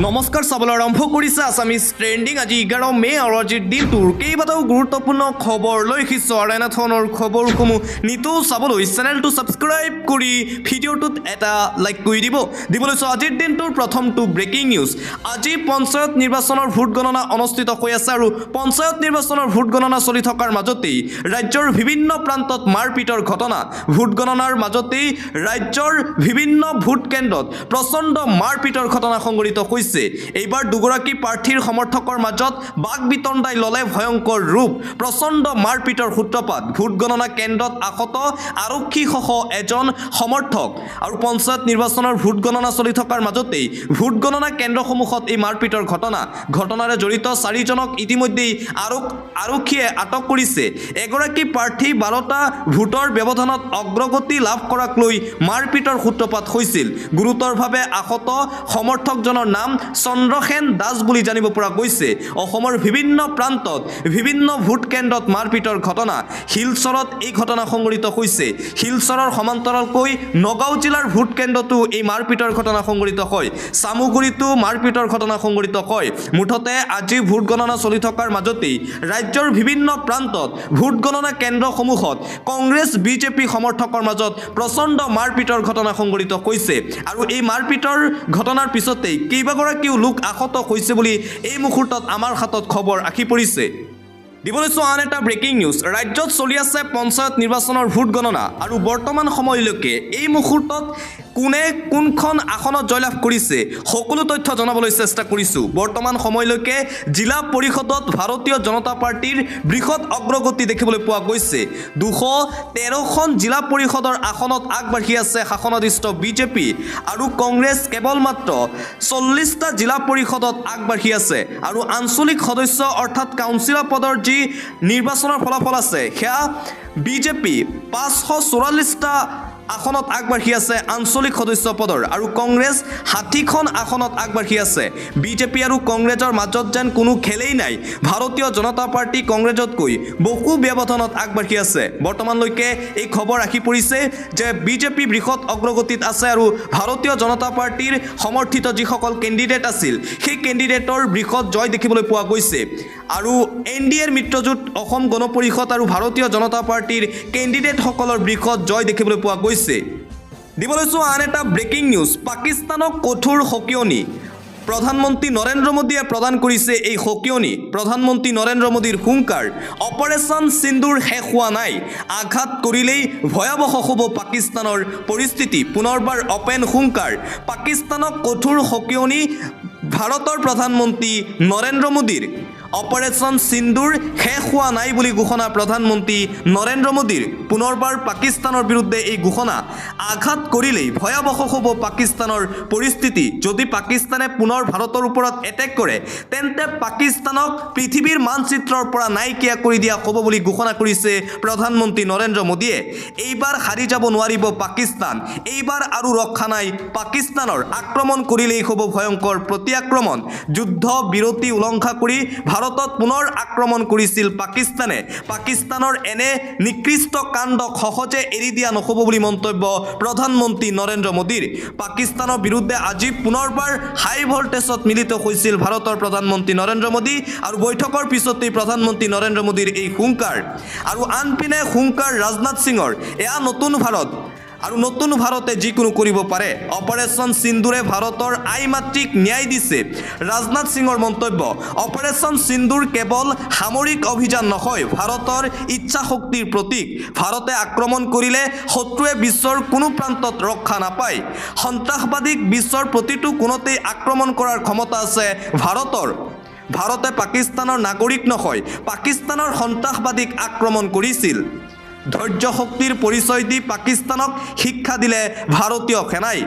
নমস্কাৰ চাবলৈ আৰম্ভ কৰিছে আছামিজ ট্ৰেণ্ডিং আজি 11 মে আৰু আজিৰ দিনটোৰ কেইবাটাও গুৰুত্বপূৰ্ণ খবৰ লৈ আহিছোঁ আৰু এনেধৰণৰ খবৰসমূহ নিতৌ চাবলৈ চেনেলটো ছাবস্ক্ৰাইব কৰি ভিডিঅ'টোত এটা লাইক কৰি দিবলৈ আজিৰ দিনটোৰ প্ৰথমটো ব্ৰেকিং নিউজ আজি পঞ্চায়ত নিৰ্বাচনৰ ভোট গণনা অনুষ্ঠিত হৈ আছে আৰু পঞ্চায়ত নিৰ্বাচনৰ ভোট গণনা চলি থকাৰ মাজতেই ৰাজ্যৰ বিভিন্ন প্ৰান্তত মাৰপিটৰ ঘটনা ভোট গণনাৰ মাজতেই ৰাজ্যৰ বিভিন্ন ভোট কেন্দ্ৰত প্ৰচণ্ড মাৰপিটৰ ঘটনা সংঘটিত হৈছে এইবাৰ দুগৰাকী প্ৰাৰ্থীৰ সমৰ্থকৰ মাজত বাক বিতণ্ডাই ললে ভয়ংকৰ ৰূপ প্ৰচণ্ড মাৰপিটৰ সূত্ৰপাত ভোট গণনা কেন্দ্ৰত আহত আৰক্ষীসহ এজন সমৰ্থক আৰু পঞ্চায়ত নিৰ্বাচনৰ ভোট গণনা চলি থকাৰ মাজতেই ভোট গণনা কেন্দ্ৰসমূহত এই মাৰপিটৰ ঘটনাৰে জড়িত 4 জনক ইতিমধ্যেই আৰক্ষীয়ে আটক কৰিছে এগৰাকী প্ৰাৰ্থী 12টা ভোটৰ ব্যৱধানত অগ্ৰগতি লাভ কৰাক লৈ মাৰপিটৰ সূত্ৰপাত হৈছিল গুৰুতৰভাৱে আহত সমৰ্থকজনৰ নাম চন্দ্ৰসেন দাস বুলি জানিব পৰা গৈছে অসমৰ বিভিন্ন প্ৰান্তত বিভিন্ন ভোট কেন্দ্ৰত মাৰপিটৰ ঘটনা শিলচৰত এই ঘটনা সংঘটিত হৈছে শিলচৰৰ সমান্তৰালকৈ নগাঁও জিলাৰ ভোট কেন্দ্ৰতো এই মাৰপিটৰ ঘটনা সংঘটিত হয় সামুগুৰিতো মাৰপিটৰ ঘটনা সংঘটিত হয় মুঠতে আজি ভোট গণনা চলি থকাৰ মাজতেই ৰাজ্যৰ বিভিন্ন প্ৰান্তত ভোট গণনা কেন্দ্ৰসমূহত কংগ্ৰেছ বিজেপি সমৰ্থকৰ মাজত প্ৰচণ্ড মাৰপিটৰ ঘটনা সংঘটিত হৈছে আৰু এই মাৰপিটৰ ঘটনাৰ পিছতেই কেইবাগৰাকীও লোক আহত হৈছে বুলি এই মুহূৰ্তত আমাৰ হাতত খবৰ আহি পৰিছে দিবলৈ আন এটা ব্ৰেকিং নিউজ ৰাজ্যত চলি আছে পঞ্চায়ত নিৰ্বাচনৰ ভোট গণনা আৰু বৰ্তমান সময়লৈকে এই মুহূৰ্তত কোনে কোনখন আসনত জয়লাভ কৰিছে সকলো তথ্য জনাবলৈ চেষ্টা কৰিছোঁ বৰ্তমান সময়লৈকে জিলা পৰিষদত ভাৰতীয় জনতা পাৰ্টিৰ বৃহৎ অগ্ৰগতি দেখিবলৈ পোৱা গৈছে 213খন জিলা পৰিষদৰ আসনত আগবাঢ়ি আছে শাসনাধিষ্ঠ বিজেপি আৰু কংগ্ৰেছ কেৱল মাত্ৰ 40টা জিলা পৰিষদত আগবাঢ়ি আছে আৰু আঞ্চলিক সদস্য অৰ্থাৎ কাউন্সিলৰ পদৰ যি নিৰ্বাচনৰ ফলাফল আছে সেয়া বিজেপি 544টা আসনত আগবাঢ়ি আছে আঞ্চলিক সদস্য পদৰ আৰু কংগ্ৰেছ 60খন আসনত আগবাঢ়ি আছে বিজেপি আৰু কংগ্ৰেছৰ মাজত যেন কোনো খেলেই নাই ভাৰতীয় জনতা পাৰ্টি কংগ্ৰেছতকৈ বহু ব্যৱধানত আগবাঢ়ি আছে বৰ্তমানলৈকে এই খবৰ আহি পৰিছে যে বিজেপি বৃহৎ অগ্ৰগতিত আছে আৰু ভাৰতীয় জনতা পাৰ্টিৰ সমৰ্থিত যিসকল কেণ্ডিডেট আছিল সেই কেণ্ডিডেটৰ বৃহৎ জয় দেখিবলৈ পোৱা গৈছে আৰু এনডিএৰ মিত্ৰজোঁট অসম গণ পৰিষদ আৰু ভাৰতীয় জনতা পাৰ্টিৰ কেণ্ডিডেটসকলৰ বৃহৎ জয় দেখিবলৈ পোৱা গৈছে দিবলৈ আন এটা ব্ৰেকিং নিউজ পাকিস্তানক কঠোৰ সকিয়নি প্ৰধানমন্ত্ৰী নৰেন্দ্ৰ মোদীয়ে প্ৰদান কৰিছে এই সকিয়নি প্ৰধানমন্ত্ৰী নৰেন্দ্ৰ মোদীৰ হুংকাৰ অপাৰেশ্যন সিন্দুৰ শেষ হোৱা নাই আঘাত কৰিলেই ভয়াৱহ হ'ব পাকিস্তানৰ পৰিস্থিতি পুনৰবাৰ অপেন হুংকাৰ পাকিস্তানক কঠোৰ সকিয়নি ভাৰতৰ প্ৰধানমন্ত্ৰী নৰেন্দ্ৰ মোদীৰ অপাৰেশ্যন সিন্দুৰ শেষ হোৱা নাই বুলি ঘোষণা প্ৰধানমন্ত্ৰী নৰেন্দ্ৰ মোদীৰ পুনৰবাৰ পাকিস্তানৰ বিৰুদ্ধে এই ঘোষণা আঘাত কৰিলেই ভয়াৱহ হ'ব পাকিস্তানৰ পৰিস্থিতি যদি পাকিস্তানে পুনৰ ভাৰতৰ ওপৰত এটেক কৰে তেন্তে পাকিস্তানক পৃথিৱীৰ মানচিত্ৰৰ পৰা নাইকিয়া কৰি দিয়া হ'ব বুলি ঘোষণা কৰিছে প্ৰধানমন্ত্ৰী নৰেন্দ্ৰ মোদীয়ে এইবাৰ হাৰি যাব নোৱাৰিব পাকিস্তান এইবাৰ আৰু ৰক্ষা নাই পাকিস্তানৰ আক্ৰমণ কৰিলেই হ'ব ভয়ংকৰ প্ৰত্যাক্ৰমণ যুদ্ধ বিৰতি উলংঘা কৰি ভাৰতত পুনৰ আক্ৰমণ কৰিছিল পাকিস্তানে পাকিস্তানৰ এনে নিকৃষ্ট কাণ্ডক সহজে এৰি দিয়া নহ'ব বুলি মন্তব্য প্ৰধানমন্ত্ৰী নৰেন্দ্ৰ মোদীৰ পাকিস্তানৰ বিৰুদ্ধে আজি পুনৰবাৰ হাই ভল্টেজত মিলিত হৈছিল ভাৰতৰ প্ৰধানমন্ত্ৰী নৰেন্দ্ৰ মোদী আৰু বৈঠকৰ পিছতেই প্ৰধানমন্ত্ৰী নৰেন্দ্ৰ মোদীৰ এই হুংকাৰ আৰু আনপিনে হুংকাৰ ৰাজনাথ সিঙৰ এয়া নতুন ভাৰত আৰু নতুন ভাৰতে যিকোনো কৰিব পাৰে অপাৰেশ্যন সিন্দুৰে ভাৰতৰ আই মাতৃক ন্যায় দিছে ৰাজনাথ সিঙৰ মন্তব্য অপাৰেশ্যন সিন্দুৰ কেৱল সামৰিক অভিযান নহয় ভাৰতৰ ইচ্ছা শক্তিৰ প্ৰতীক ভাৰতে আক্ৰমণ কৰিলে শত্ৰুৱে বিশ্বৰ কোনো প্ৰান্তত ৰক্ষা নাপায় সন্ত্ৰাসবাদীক বিশ্বৰ প্ৰতিটো কোণতেই আক্ৰমণ কৰাৰ ক্ষমতা আছে ভাৰতৰ ভাৰতে পাকিস্তানৰ নাগৰিক নহয় পাকিস্তানৰ সন্ত্ৰাসবাদীক আক্ৰমণ কৰিছিল ধৈৰ্য শক্তিৰ পৰিচয় দি পাকিস্তানক শিক্ষা দিলে ভাৰতীয় সেনাই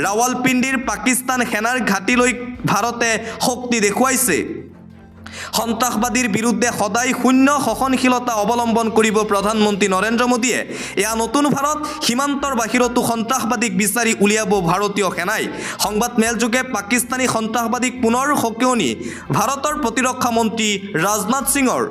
ৰাৱালপিণ্ডিৰ পাকিস্তান সেনাৰ ঘাটিলৈ ভাৰতে শক্তি দেখুৱাইছে সন্ত্ৰাসবাদীৰ বিৰুদ্ধে সদায় শূন্য সহনশীলতা অৱলম্বন কৰিব প্ৰধানমন্ত্ৰী নৰেন্দ্ৰ মোদীয়ে এয়া নতুন ভাৰত সীমান্তৰ বাহিৰতো সন্ত্ৰাসবাদীক বিচাৰি উলিয়াব ভাৰতীয় সেনাই সংবাদ মেলযোগে পাকিস্তানী সন্ত্ৰাসবাদীক পুনৰ সকিয়নি ভাৰতৰ প্ৰতিৰক্ষা মন্ত্ৰী ৰাজনাথ সিঙৰ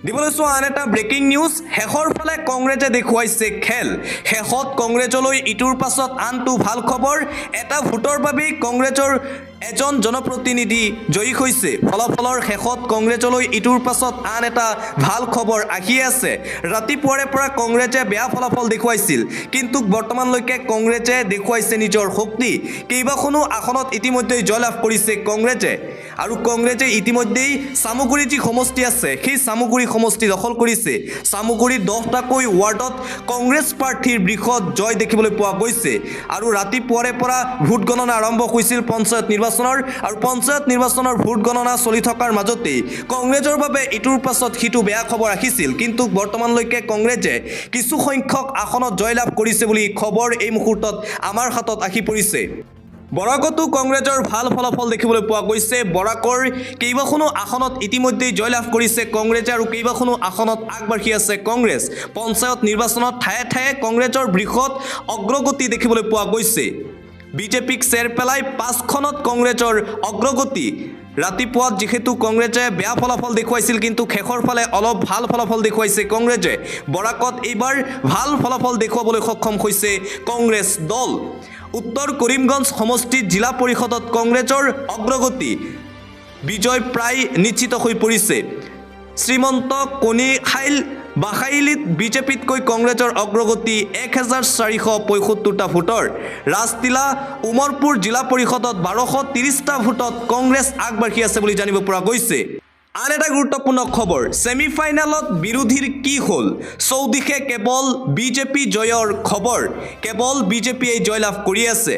দিবলৈ আন এটা ব্ৰেকিং নিউজ শেষৰ ফালে কংগ্ৰেছে দেখুৱাইছে খেল শেষত কংগ্ৰেছলৈ ইটোৰ পাছত আনটো ভাল খবৰ এটা ভোটৰ বাবে কংগ্ৰেছৰ এজন জনপ্ৰতিনিধি জয়ী হৈছে ফলাফলৰ শেষত কংগ্ৰেছলৈ ইটোৰ পাছত আন এটা ভাল খবৰ আহি আছে ৰাতিপুৱাৰে পৰা কংগ্ৰেছে বেয়া ফলাফল দেখুৱাইছিল কিন্তু বৰ্তমানলৈকে কংগ্ৰেছে দেখুৱাইছে নিজৰ শক্তি কেইবাখনো আসনত ইতিমধ্যে জয়লাভ কৰিছে কংগ্ৰেছে আৰু কংগ্ৰেছে ইতিমধ্যেই সামগুৰি যি সমষ্টি আছে সেই সামগুৰি সমষ্টি দখল কৰিছে সামগুৰি 10টাকৈ ৱাৰ্ডত কংগ্ৰেছ প্ৰাৰ্থীৰ বৃহৎ জয় দেখিবলৈ পোৱা গৈছে আৰু ৰাতিপুৱাৰে পৰা ভোট গণনা আৰম্ভ হৈছিল পঞ্চায়ত নিৰ্বাচনৰ আৰু পঞ্চায়ত নিৰ্বাচনৰ ভোট গণনা চলি থকাৰ মাজতেই কংগ্ৰেছৰ বাবে ইটোৰ পাছত সিটো বেয়া খবৰ আহিছিল কিন্তু বৰ্তমানলৈকে কংগ্ৰেছে কিছু সংখ্যক আসনত জয়লাভ কৰিছে বুলি খবৰ এই মুহূৰ্তত আমাৰ হাতত আহি পৰিছে বৰাকতো কংগ্ৰেছৰ ভাল ফলাফল দেখিবলৈ পোৱা গৈছে বৰাকৰ কেইবাখনো আসনত ইতিমধ্যে জয়লাভ কৰিছে কংগ্ৰেছে আৰু কেইবাখনো আসনত আগবাঢ়ি আছে কংগ্ৰেছ পঞ্চায়ত নিৰ্বাচনত ঠায়ে ঠায়ে কংগ্ৰেছৰ বৃহৎ অগ্ৰগতি দেখিবলৈ পোৱা গৈছে বিজেপিক চেৰ পেলাই 5খনত কংগ্ৰেছৰ অগ্ৰগতি ৰাতিপুৱাত যিহেতু কংগ্ৰেছে বেয়া ফলাফল দেখুৱাইছিল কিন্তু শেষৰ ফালে অলপ ভাল ফলাফল দেখুৱাইছে কংগ্ৰেছে বৰাকত এইবাৰ ভাল ফলাফল দেখুৱাবলৈ সক্ষম হৈছে কংগ্ৰেছ দল উত্তৰ কৰিমগঞ্জ সমষ্টিত জিলা পৰিষদত কংগ্ৰেছৰ অগ্ৰগতি বিজয় প্ৰায় নিশ্চিত হৈ পৰিছে শ্ৰীমন্ত কণিখাইল বাখাইলিত বিজেপিতকৈ কংগ্ৰেছৰ অগ্ৰগতি 1475টা ভোটৰ ৰাজতিলা উমৰপুৰ জিলা পৰিষদত 1230টা ভোটত কংগ্ৰেছ আগবাঢ়ি আছে বুলি জানিব পৰা গৈছে আন এটা গুৰুত্বপূৰ্ণ খবৰ সেমিফাইনেলত বিৰোধীৰ কি হ'ল চৌদিশে কেৱল বিজেপি জয়ৰ খবৰ কেৱল বিজেপিয়ে জয়লাভ কৰি আছে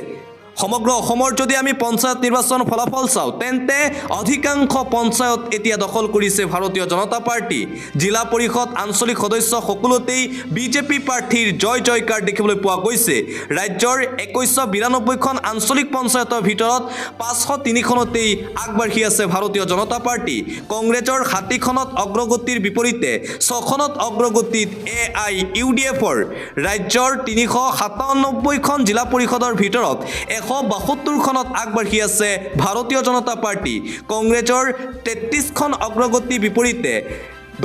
সমগ্ৰ অসমৰ যদি আমি পঞ্চায়ত নিৰ্বাচন ফলাফল চাওঁ তেন্তে অধিকাংশ পঞ্চায়ত এতিয়া দখল কৰিছে ভাৰতীয় জনতা পাৰ্টি জিলা পৰিষদ আঞ্চলিক সদস্য সকলোতেই বিজেপি প্ৰাৰ্থীৰ জয় জয়কাৰ দেখিবলৈ পোৱা গৈছে ৰাজ্যৰ 2192খন আঞ্চলিক পঞ্চায়তৰ ভিতৰত 503খনতেই আগবাঢ়ি আছে ভাৰতীয় জনতা পাৰ্টি কংগ্ৰেছৰ 60খনত অগ্ৰগতিৰ বিপৰীতে 6খনত অগ্ৰগতিত AIUDFৰ ৰাজ্যৰ 397খন জিলা পৰিষদৰ ভিতৰত 172খনত আগবাঢ়ি আছে ভাৰতীয় জনতা পাৰ্টি কংগ্ৰেছৰ 33খন অগ্ৰগতি বিপৰীতে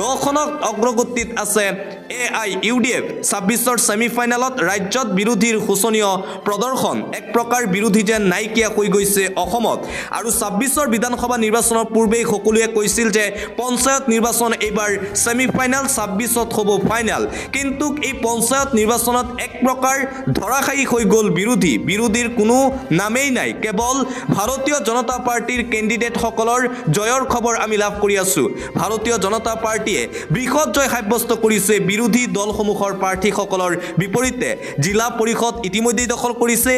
10খনত অগ্ৰগতিত আছে AIUDF 26ৰ সেমিফাইনেলত ৰাজ্যত বিৰোধীৰ শোচনীয় প্ৰদৰ্শন এক প্ৰকাৰ বিৰোধী যেন নাইকিয়া হৈ গৈছে অসমত আৰু 26ৰ বিধানসভা নিৰ্বাচনৰ পূৰ্বেই সকলোৱে কৈছিল যে পঞ্চায়ত নিৰ্বাচন এইবাৰ সেমিফাইনেল 26ত হ'ব ফাইনেল কিন্তু এই পঞ্চায়ত নিৰ্বাচনত এক প্ৰকাৰ ধৰাশায়ী হৈ গ'ল বিৰোধীৰ কোনো নামেই নাই কেৱল ভাৰতীয় জনতা পাৰ্টিৰ কেণ্ডিডেটসকলৰ জয়ৰ খবৰ আমি লাভ কৰি আছো ভাৰতীয় জনতা পাৰ্টিয়ে বৃহৎ জয় সাব্যস্ত কৰিছে বিৰোধী দলসমূহৰ প্ৰাৰ্থীসকলৰ বিপৰীতে জিলা পৰিষদ ইতিমধ্যে দখল কৰিছে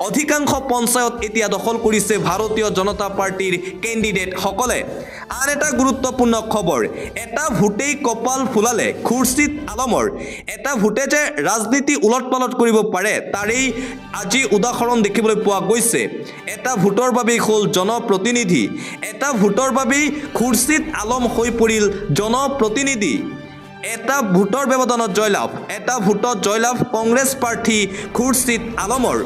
অধিকাংশ পঞ্চায়ত এতিয়া দখল কৰিছে ভাৰতীয় জনতা পাৰ্টিৰ কেণ্ডিডেটসকলে আন এটা গুৰুত্বপূৰ্ণ খবৰ এটা ভোটেই কপাল ফুলালে খুৰছিদ আলমৰ এটা ভোটে যে ৰাজনীতি উলট-পালট কৰিব পাৰে তাৰেই আজি উদাহৰণ দেখিবলৈ পোৱা গৈছে এটা ভোটৰ বাবেই হ'ল জনপ্ৰতিনিধি এটা ভোটৰ বাবেই খুৰছিদ আলম হৈ পৰিল জনপ্ৰতিনিধি এটা ভোটৰ ব্যৱধানত জয়লাভ এটা ভোটত জয়লাভ কংগ্ৰেছ প্ৰাৰ্থী খুৰছিদ আলমৰ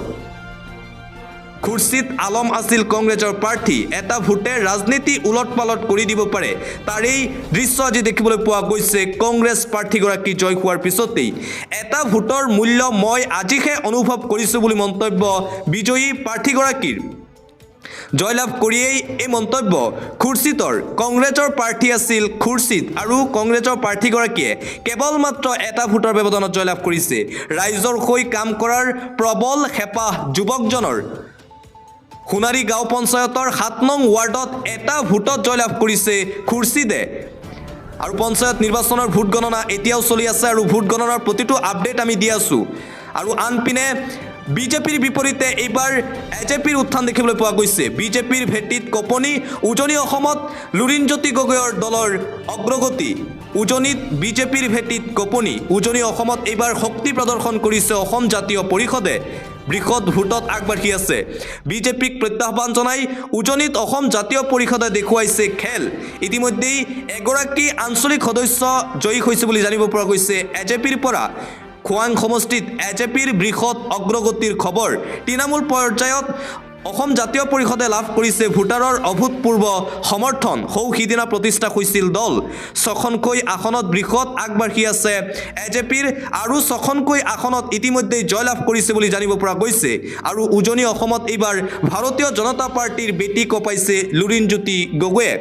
খুৰছিদ আলম আছিল কংগ্ৰেছৰ প্ৰাৰ্থী এটা ভোটে ৰাজনীতি উলট-পালট কৰি দিব পাৰে তাৰেই দৃশ্য আজি দেখিবলৈ পোৱা গৈছে কংগ্ৰেছ প্ৰাৰ্থীগৰাকী জয় হোৱাৰ পিছতেই এটা ভোটৰ মূল্য মই আজিহে অনুভৱ কৰিছোঁ বুলি মন্তব্য বিজয়ী প্ৰাৰ্থীগৰাকীৰ জয়লাভ কৰিয়েই এই মন্তব্য খুৰছিদৰ কংগ্ৰেছৰ প্ৰাৰ্থী আছিল খুৰছিদ আৰু কংগ্ৰেছৰ প্ৰাৰ্থীগৰাকীয়ে কেৱল মাত্ৰ এটা ভোটৰ ব্যৱধানত জয়লাভ কৰিছে ৰাইজৰ হৈ কাম কৰাৰ প্ৰবল হেঁপাহ যুৱকজনৰ সোণাৰী গাঁও পঞ্চায়তৰ 7 নং ৱাৰ্ডত এটা ভোটত জয়লাভ কৰিছে খুৰছিদে আৰু পঞ্চায়ত নিৰ্বাচনৰ ভোট গণনা এতিয়াও চলি আছে আৰু ভোট গণনাৰ প্ৰতিটো আপডেট আমি দি আছোঁ আৰু আনপিনে বিজেপিৰ বিপৰীতে এইবাৰ এজেপিৰ উত্থান দেখিবলৈ পোৱা গৈছে বিজেপিৰ ভেটিত কপনি উজনি অসমত লুৰিণজ্যোতি গগৈৰ দলৰ অগ্ৰগতি উজনিত বিজেপিৰ ভেটিত কপনি উজনি অসমত এইবাৰ শক্তি প্ৰদৰ্শন কৰিছে অসম জাতীয় পৰিষদে বৃহৎ ভোটত আগবাঢ়ি আছে বিজেপিক প্ৰত্যাহ্বান জনাই উজনিত অসম জাতীয় পৰিষদে দেখুৱাইছে খেল ইতিমধ্যেই এগৰাকী আঞ্চলিক সদস্য জয়ী হৈছে বুলি জানিব পৰা গৈছে এজেপিৰ পৰা খোৱাং সমষ্টিত এজেপিৰ বৃহৎ অগ্ৰগতিৰ খবৰ তৃণমূল পৰ্যায়ত অসম জাতীয় পৰিষদে লাভ কৰিছে ভোটাৰৰ অভূতপূৰ্ব সমৰ্থন সিদিনা প্ৰতিষ্ঠা হৈছিল দল 6খনকৈ আসনত বৃহৎ আগবাঢ়ি আছে এজেপিৰ আৰু 6খনকৈ আসনত ইতিমধ্যে জয়লাভ কৰিছে বুলি জানিব পৰা গৈছে আৰু উজনি অসমত এইবাৰ ভাৰতীয় জনতা পাৰ্টিৰ বেটি কপাইছে লুৰিণজ্যোতি গগৈয়ে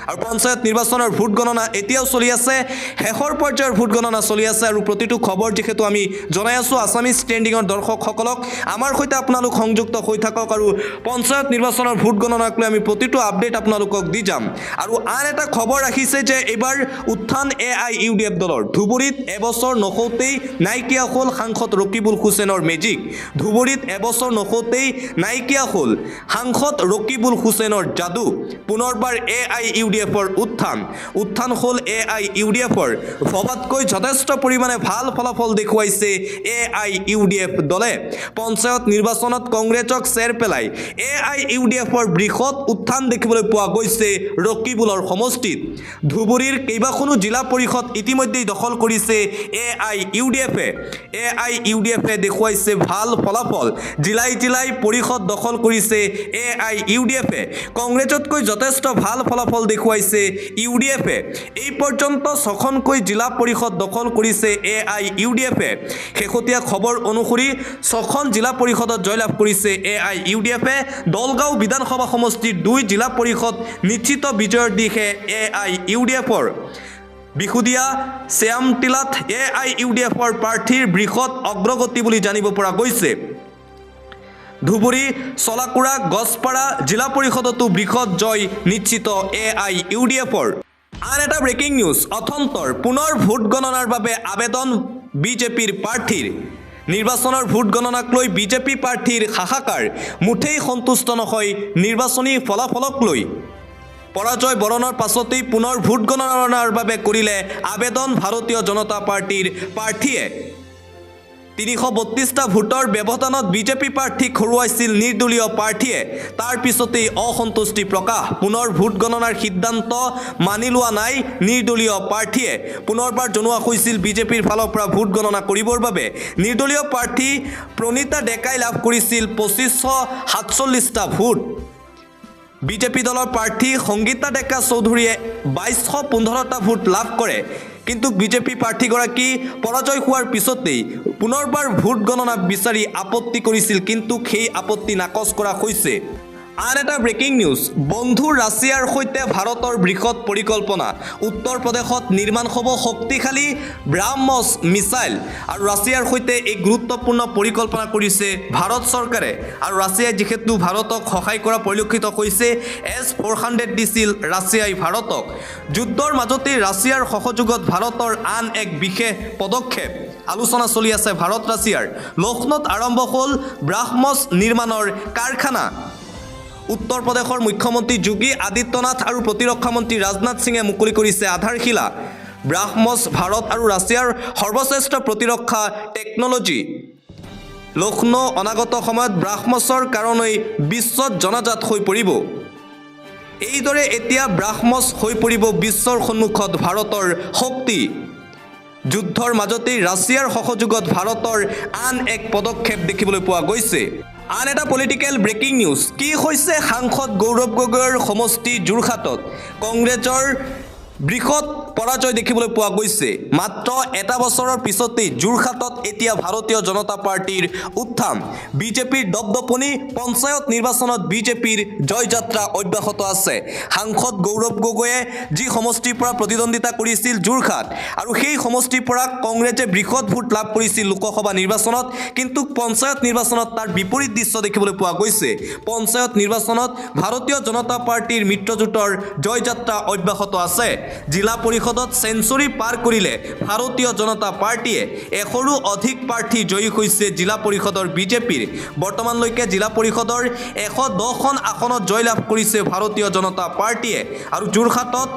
আৰু পঞ্চায়ত নিৰ্বাচনৰ ভোট গণনা এতিয়াও চলি আছে শেষৰ পৰ্যায়ৰ ভোট গণনা চলি আছে আৰু প্ৰতিটো খবৰ যেহেতু আমি জনাই আছো আসামিজ ট্ৰেন্ডিঙৰ দৰ্শকসকলক আমাৰ সৈতে আপোনালোক সংযুক্ত হৈ থাকক আৰু পঞ্চায়ত নিৰ্বাচনৰ ভোট গণনাক লৈ আমি প্ৰতিটো আপডেট আপোনালোকক দি যাম আৰু আন এটা খবৰ ৰাখিছে যে এবাৰ উত্থান AIUDF দলৰ ধুবুৰীত এবছৰ নখৌতেই নাইকিয়া হ'ল সাংসদ ৰকিবুল হুছেইনৰ মেজিক ধুবুৰীত এবছৰ নখৌতেই নাইকিয়া হ'ল সাংসদ ৰকিবুল হুছেইনৰ যাদু পুনৰবাৰ AIUDFৰ উত্থান হ'ল AIUDFৰ ভবাতকৈ যথেষ্ট পৰিমাণে ভাল ফলাফল দেখুৱাইছে AIUDF দলে পঞ্চায়ত নিৰ্বাচনত কংগ্ৰেছক চেৰ পেলাই AIUDFৰ বৃহৎ উত্থান দেখিবলৈ পোৱা গৈছে ৰকিবুলৰ সমষ্টিত ধুবুৰীৰ কেইবাখনো জিলা পৰিষদ ইতিমধ্যে দখল কৰিছে AIUDFে দেখুৱাইছে ভাল ফলাফল জিলাই পৰিষদ দখল কৰিছে AIUDFে কংগ্ৰেছতকৈ যথেষ্ট ভাল ফলাফল দেখুৱাইছে UDFে এই পৰ্যন্ত 6খনকৈ জিলা পৰিষদ দখল কৰিছে AIUDFে শেহতীয়া খবৰ অনুসৰি 6খন জিলা পৰিষদত জয়লাভ কৰিছে AIUDFে দলগাঁও বিধানসভা সমষ্টিৰ 2 জিলা পৰিষদ নিশ্চিত বিজয়ৰ দিশে AIUDFৰ বিহুদিয়া শ্যামটিলাত AIUDFৰ প্ৰাৰ্থীৰ বৃহৎ অগ্ৰগতি বুলি জানিব পৰা গৈছে ধুবুৰী চলাকুৰা গছপাৰা জিলা পৰিষদতো বৃহৎ জয় নিশ্চিত AIUDFৰ আন এটা ব্ৰেকিং নিউজ অথন্তৰ পুনৰ ভোট গণনাৰ বাবে আবেদন বিজেপিৰ প্ৰাৰ্থীৰ নিৰ্বাচনৰ ভোট গণনাক লৈ বিজেপি প্ৰাৰ্থীৰ হাহাকাৰ মুঠেই সন্তুষ্ট নহয় নিৰ্বাচনী ফলাফলক লৈ পৰাজয় বৰণৰ পাছতেই পুনৰ ভোট গণনাৰ বাবে কৰিলে আবেদন ভাৰতীয় জনতা পাৰ্টিৰ প্ৰাৰ্থীয়ে 332টা ভোটৰ ব্যৱধানত বিজেপি প্ৰাৰ্থীক হৰুৱাইছিল নিৰ্দলীয় প্ৰাৰ্থীয়ে তাৰ পিছতেই অসন্তুষ্টি প্ৰকাশ পুনৰ ভোট গণনাৰ সিদ্ধান্ত মানি লোৱা নাই নিৰ্দলীয় প্ৰাৰ্থীয়ে পুনৰবাৰ জনোৱা হৈছিল বিজেপিৰ ফালৰ পৰা ভোট গণনা কৰিবৰ বাবে নিৰ্দলীয় প্ৰাৰ্থী প্ৰণীতা ডেকাই লাভ কৰিছিল 2547টা ভোট বিজেপি দলৰ প্ৰাৰ্থী সংগীতা ডেকা চৌধুৰীয়ে 2215টা ভোট লাভ কৰে কিন্তু বিজেপি প্ৰাৰ্থীগৰাকী পৰাজয় হোৱাৰ পিছতেই পুনৰবাৰ ভোট গণনা বিচাৰি আপত্তি কৰিছিল কিন্তু সেই আপত্তি নাকচ কৰা হৈছে আন এটা ব্ৰেকিং নিউজ বন্ধু ৰাছিয়াৰ সৈতে ভাৰতৰ বৃহৎ পৰিকল্পনা উত্তৰ প্ৰদেশত নিৰ্মাণ হ'ব শক্তিশালী ব্ৰাহ্মছ মিছাইল আৰু ৰাছিয়াৰ সৈতে এই গুৰুত্বপূৰ্ণ পৰিকল্পনা কৰিছে ভাৰত চৰকাৰে আৰু ৰাছিয়াই যেহেতু ভাৰতক সহায় কৰা পৰিলক্ষিত হৈছে S-400 দিছিল ৰাছিয়াই ভাৰতক যুদ্ধৰ মাজতে ৰাছিয়াৰ সহযোগত ভাৰতৰ আন এক বিশেষ পদক্ষেপ আলোচনা চলি আছে ভাৰত ৰাছিয়াৰ লক্ষ্ণৌত আৰম্ভ হ'ল ব্ৰাহ্মছ নিৰ্মাণৰ কাৰখানা উত্তৰ প্ৰদেশৰ মুখ্যমন্ত্ৰী যোগী আদিত্যনাথ আৰু প্ৰতিৰক্ষা মন্ত্ৰী ৰাজনাথ সিঙে মুকলি কৰিছে আধাৰশিলা ব্ৰাহ্মছ ভাৰত আৰু ৰাছিয়াৰ সৰ্বশ্ৰেষ্ঠ প্ৰতিৰক্ষা টেকনলজি লক্ষ্ণৌ অনাগত সময়ত ব্ৰাহ্মছৰ কাৰণেই বিশ্বত জনাজাত হৈ পৰিব এইদৰে এতিয়া ব্ৰাহ্মছ হৈ পৰিব বিশ্বৰ সন্মুখত ভাৰতৰ শক্তি যুদ্ধৰ মাজতেই ৰাছিয়াৰ সহযোগত ভাৰতৰ আন এক পদক্ষেপ দেখিবলৈ পোৱা গৈছে আন এটা পলিটিক্যাল ব্ৰেকিং নিউজ কি হৈছে সাংসদ গৌৰৱ গগৈৰ সমষ্টি যোৰহাটত কংগ্ৰেছৰ বৃহৎ পৰাজয় দেখিবলৈ পোৱা গৈছে মাত্ৰ এটা বছৰৰ পিছতেই যোৰহাটত এতিয়া ভাৰতীয় জনতা পাৰ্টিৰ উত্থান বিজেপিৰ দপদপনি পঞ্চায়ত নিৰ্বাচনত বিজেপিৰ জয়যাত্ৰা অব্যাহত আছে সাংসদ গৌৰৱ গগৈয়ে যি সমষ্টিৰ পৰা প্ৰতিদ্বন্দ্বিতা কৰিছিল যোৰহাট আৰু সেই সমষ্টিৰ পৰা কংগ্ৰেছে বৃহৎ ভোট লাভ কৰিছিল লোকসভা নিৰ্বাচনত কিন্তু পঞ্চায়ত নিৰ্বাচনত তাৰ বিপৰীত দৃশ্য দেখিবলৈ পোৱা গৈছে পঞ্চায়ত নিৰ্বাচনত ভাৰতীয় জনতা পাৰ্টিৰ মিত্ৰজোঁটৰ জয়যাত্ৰা অব্যাহত আছে জিলা পৰিষদত সেঞ্চুৰী পাৰ কৰিলে ভাৰতীয় জনতা পাৰ্টিয়ে এশৰো অধিক প্ৰাৰ্থী জয়ী হৈছে জিলা পৰিষদৰ বিজেপিৰ বৰ্তমানলৈকে জিলা পৰিষদৰ 110খন আসনত জয়লাভ কৰিছে ভাৰতীয় জনতা পাৰ্টিয়ে আৰু যোৰহাটত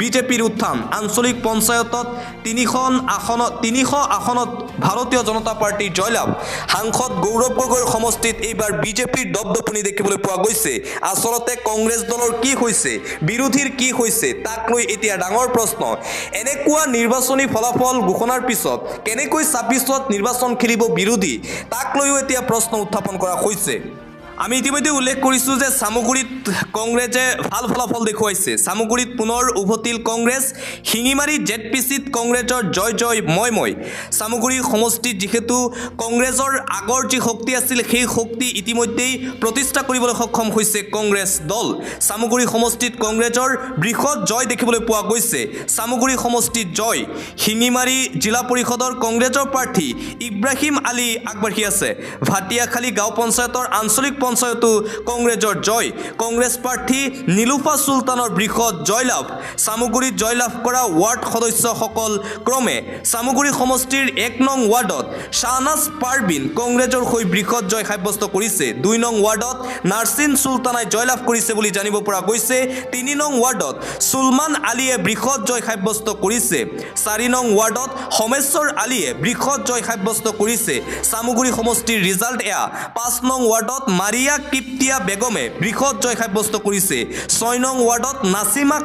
বিজেপিৰ উত্থান আঞ্চলিক পঞ্চায়তত 300 আসনত ভাৰতীয় জনতা পাৰ্টিৰ জয়লাভ সাংসদ গৌৰৱ গগৈৰ সমষ্টিত এইবাৰ বিজেপিৰ দপদপনি দেখিবলৈ পোৱা গৈছে আচলতে কংগ্ৰেছ দলৰ কি হৈছে বিৰোধীৰ কি হৈছে তাক লৈ এতিয়া ডাঙৰ প্ৰশ্ন এনেকুৱা নিৰ্বাচনী ফলাফল ঘোষণাৰ পিছত কেনেকৈ 26ত নিৰ্বাচন খেলিব বিৰোধী তাক লৈও এতিয়া প্ৰশ্ন উত্থাপন কৰা হৈছে আমি ইতিমধ্যে উল্লেখ কৰিছোঁ যে চামগুৰিত কংগ্ৰেছে ভাল ফলাফল দেখুৱাইছে। চামগুৰিত পুনৰ উভতিল কংগ্ৰেছ। শিঙিমাৰী ZPCত কংগ্ৰেছৰ জয় জয় মই মই। চামগুৰি সমষ্টিত যিহেতু কংগ্ৰেছৰ আগৰ যি শক্তি আছিল সেই শক্তি ইতিমধ্যেই প্ৰতিষ্ঠা কৰিবলৈ সক্ষম হৈছে কংগ্ৰেছ দল। চামগুৰি সমষ্টিত কংগ্ৰেছৰ বৃহৎ জয় দেখিবলৈ পোৱা গৈছে। চামগুৰি সমষ্টিত জয়। শিঙিমাৰী জিলা পৰিষদৰ কংগ্ৰেছৰ প্ৰাৰ্থী ইব্ৰাহিম আলী আগবাঢ়ি আছে। ভাটিয়াখালী গাঁও পঞ্চায়তৰ আঞ্চলিক পঞ্চায়তো কংগ্ৰেছৰ জয়। কংগ্ৰেছ প্ৰাৰ্থী নীলুফা চুলতানৰ বৃহৎ জয়লাভ। চামগুৰিত জয়লাভ কৰা ৱাৰ্ড সদস্যসকল ক্ৰমে চামগুৰি সমষ্টিৰ 1 নং ৱাৰ্ডত শ্বাহনাজ পাৰবিন কংগ্ৰেছৰ হৈ বৃহৎ জয় সাব্যস্ত কৰিছে। 2 নং ৱাৰ্ডত নাৰ্চিন চুলতানাই জয়লাভ কৰিছে বুলি জানিব পৰা গৈছে। 3 নং ৱাৰ্ডত চুলমান আলীয়ে বৃহৎ জয় সাব্যস্ত কৰিছে। 4 নং ৱাৰ্ডত সমেশ্বৰ আলীয়ে বৃহৎ জয় সাব্যস্ত কৰিছে। চামগুৰি সমষ্টিৰ ৰিজাল্ট এয়া। 5 নং ৱাৰ্ডত মাৰিয়া কিপ্তিয়া বেগমে বৃহৎ জয় সাব্যস্ত কৰিছে। 6 নং ৱাৰ্ডত নাছিমা